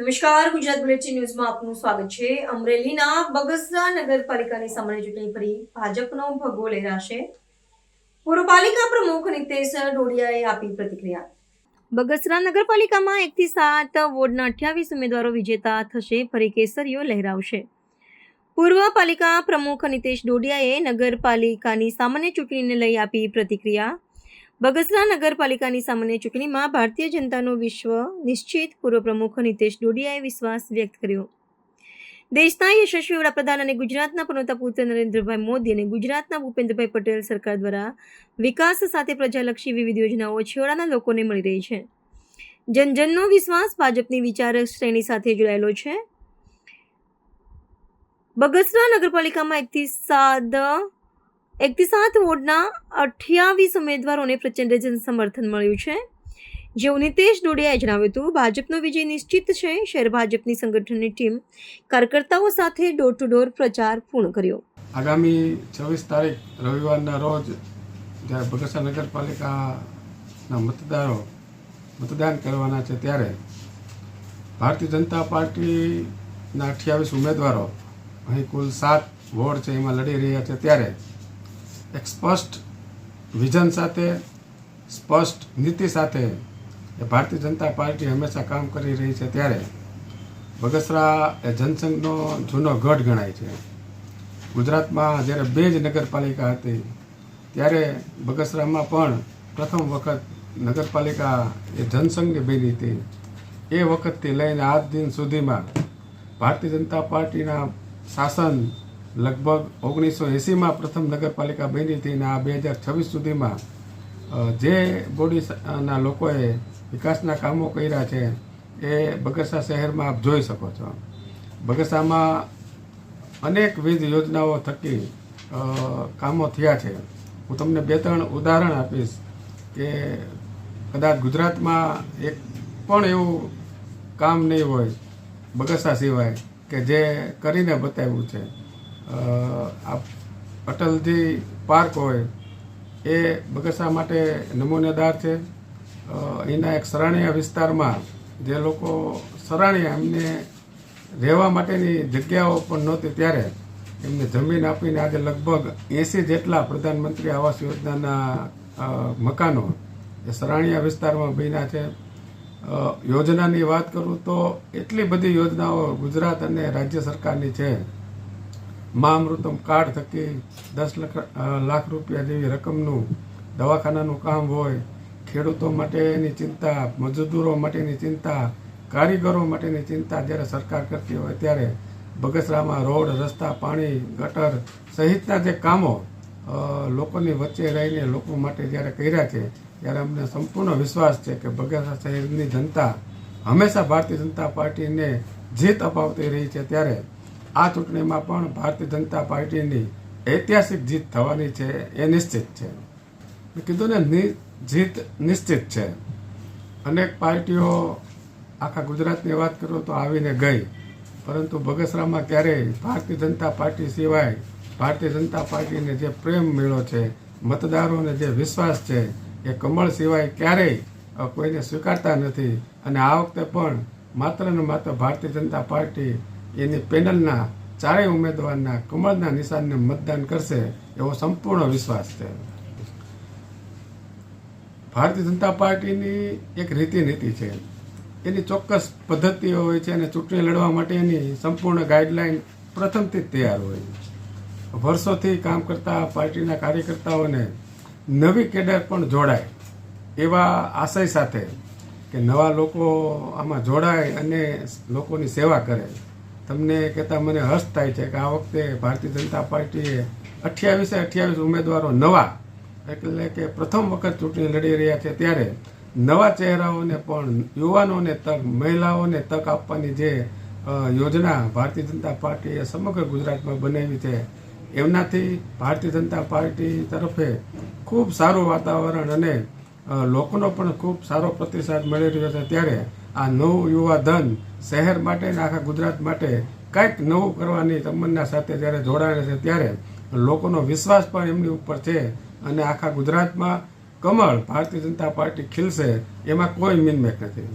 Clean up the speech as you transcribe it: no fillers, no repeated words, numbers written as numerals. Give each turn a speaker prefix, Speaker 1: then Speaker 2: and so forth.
Speaker 1: નમસ્કાર, ગુજરાત બુલેટિન ન્યૂઝમાં આપનું સ્વાગત છે। અમરેલીના બગસરા નગરપાલિકાની સામાન્ય ચૂંટણી ફરી ભાજપનો ભગવો લહેરાશે। પૂર્વ પાલિકા પ્રમુખ નિતેશ ડોડિયાએ આપી પ્રતિક્રિયા। બગસરા નગરપાલિકામાં 1 થી 7 વોર્ડના 28 ઉમેદવારો વિજેતા થશે, ફરી કેસરીઓ લહેરાવશે। પૂર્વ પાલિકા પ્રમુખ નિતેશ ડોડિયાએ નગરપાલિકાની સામાન્ય ચૂંટણીને લઈ આપી પ્રતિક્રિયા। બગસરા નગરપાલિકાની સામાન્ય ચૂંટણીમાં ભારતીય જનતાનો વિશ્વ નિશ્ચિત। પૂર્વ પ્રમુખ નિતેશ ડોડિયાએ વિશ્વાસ વ્યક્ત કર્યો। દેશના યશસ્વી વડાપ્રધાન અને ગુજરાતના પનોતા પુત્ર નરેન્દ્રભાઈ મોદી અને ગુજરાતના ભૂપેન્દ્રભાઈ પટેલ સરકાર દ્વારા વિકાસ સાથે પ્રજાલક્ષી વિવિધ યોજનાઓ છેવાડાના લોકોને મળી રહી છે। જનજનનો વિશ્વાસ ભાજપની વિચાર શ્રેણી સાથે જોડાયેલો છે। બગસરા નગરપાલિકામાં 1 થી 7 વોર્ડના 28 ઉમેદવારોને પ્રચંડ જનસમર્થન મળ્યું છે। જેવું નિતેશ ડોડિયાએ જણાવ્યું હતું, ભાજપનો વિજય નિશ્ચિત છે। શહેર ભાજપની સંગઠનની ટીમ કાર્યકર્તાઓ સાથે ડોર ટુ ડોર પ્રચાર પૂર્ણ કર્યો।
Speaker 2: આગામી 26 તારીખ રવિવારના રોજ જ્યારે બગસરા નગરપાલિકાના મતદારો મતદાન કરવાના છે, ત્યારે ભારતીય જનતા પાર્ટીના 28 ઉમેદવારો અહીં કુલ 7 વોર્ડ છે એમાં લડી રહ્યા છે। ત્યારે એક સ્પષ્ટ વિઝન સાથે, સ્પષ્ટ નીતિ સાથે ભારતીય જનતા પાર્ટી હંમેશા કામ કરી રહી છે। ત્યારે બગસરા એ જનસંઘનો જૂનો ગઢ ગણાય છે। ગુજરાતમાં જ્યારે 2 જ નગરપાલિકા હતી, ત્યારે બગસરામાં પણ પ્રથમ વખત નગરપાલિકા એ જનસંઘની બની હતી। એ વખતથી લઈને આજ દિન સુધીમાં ભારતીય જનતા પાર્ટીના શાસન લગભગ 1980માં પ્રથમ નગરપાલિકા બની હતી અને આ 2026 સુધીમાં જે બોડીના લોકોએ વિકાસના કામો કર્યા છે એ બગસરા શહેરમાં આપ જોઈ શકો છો। બગસરામાં અનેકવિધ યોજનાઓ થકી કામો થયા છે। હું તમને 2-3 ઉદાહરણ આપીશ કે કદાચ ગુજરાતમાં એક પણ એવું કામ નહીં હોય બગસરા સિવાય કે જે કરીને બતાવ્યું છે। આ અટલજી પાર્ક હોય એ બગસરા માટે નમૂનેદાર છે। અહીંના એક સરાણીયા વિસ્તારમાં જે લોકો સરાણીયા એમને રહેવા માટેની જગ્યાઓ પણ નહોતી, ત્યારે એમને જમીન આપીને આજે લગભગ 80 જેટલા પ્રધાનમંત્રી આવાસ યોજનાના મકાનો એ સરાણીયા વિસ્તારમાં બન્યા છે। યોજનાની વાત કરું તો એટલી બધી યોજનાઓ ગુજરાત અને રાજ્ય સરકારની છે। મા અમૃતમ કાર્ડ થકી 10 લાખ રૂપિયા જેવી રકમનું દવાખાનાનું કામ હોય, ખેડૂતો માટેની ચિંતા, મજદૂરો માટેની ચિંતા, કારીગરો માટેની ચિંતા જ્યારે સરકાર કરતી હોય, ત્યારે બગસરામાં રોડ, રસ્તા, પાણી, ગટર સહિતના જે કામો લોકોની વચ્ચે રહીને લોકો માટે જ્યારે કર્યા છે, ત્યારે અમને સંપૂર્ણ વિશ્વાસ છે કે બગસરા શહેરની જનતા હંમેશા ભારતીય જનતા પાર્ટીને જીત અપાવતી રહી છે। ત્યારે આ ચૂંટણીમાં પણ ભારતીય જનતા પાર્ટીની ઐતિહાસિક જીત થવાની છે, એ નિશ્ચિત છે। મેં કીધું ને, જીત નિશ્ચિત છે। અનેક પાર્ટીઓ આખા ગુજરાતની વાત કરું તો આવીને ગઈ, પરંતુ બગસરામાં ક્યારેય ભારતીય જનતા પાર્ટી સિવાય ભારતીય જનતા પાર્ટીને જે પ્રેમ મળ્યો છે, મતદારોને જે વિશ્વાસ છે, એ કમળ સિવાય ક્યારેય કોઈને સ્વીકારતા નથી। અને આ વખતે પણ માત્ર ને માત્ર ભારતીય જનતા પાર્ટી એની પેનલના 4 ઉમેદવારના કમળના નિશાનને મતદાન કરશે એવો સંપૂર્ણ વિશ્વાસ છે। ભારતીય જનતા પાર્ટીની એક રીતિ છે, એની ચોક્કસ પદ્ધતિઓ હોય છે અને ચૂંટણી લડવા માટેની સંપૂર્ણ ગાઈડલાઈન પ્રથમથી જ તૈયાર હોય। વર્ષોથી કામ કરતા પાર્ટીના કાર્યકર્તાઓને નવી કેડર પણ જોડાય એવા આશય સાથે કે નવા લોકો આમાં જોડાય અને લોકોની સેવા કરે। તમને કહેતા મને હર્ષ થાય છે કે આ વખતે ભારતીય જનતા પાર્ટીએ 28 ઉમેદવારો નવા, એટલે કે પ્રથમ વખત ચૂંટણી લડી રહ્યા છે, ત્યારે નવા ચહેરાઓને પણ, યુવાનોને તક, મહિલાઓને તક આપવાની જે યોજના ભારતીય જનતા પાર્ટીએ સમગ્ર ગુજરાતમાં બનાવી છે, એમનાથી ભારતીય જનતા પાર્ટી તરફે ખૂબ સારું વાતાવરણ અને લોકોનો પણ ખૂબ સારો પ્રતિસાદ મળી રહ્યો છે। ત્યારે આ નવું યુવા ધન શહેર માટે અને આખા ગુજરાત માટે કંઈક નવું કરવાની તમન્ના સાથે જ્યારે જોડાયેલા છે, ત્યારે લોકોનો વિશ્વાસ પણ એમની ઉપર છે અને આખા ગુજરાતમાં કમળ ભારતીય જનતા પાર્ટી ખીલશે એમાં કોઈ મિનમેક નથી।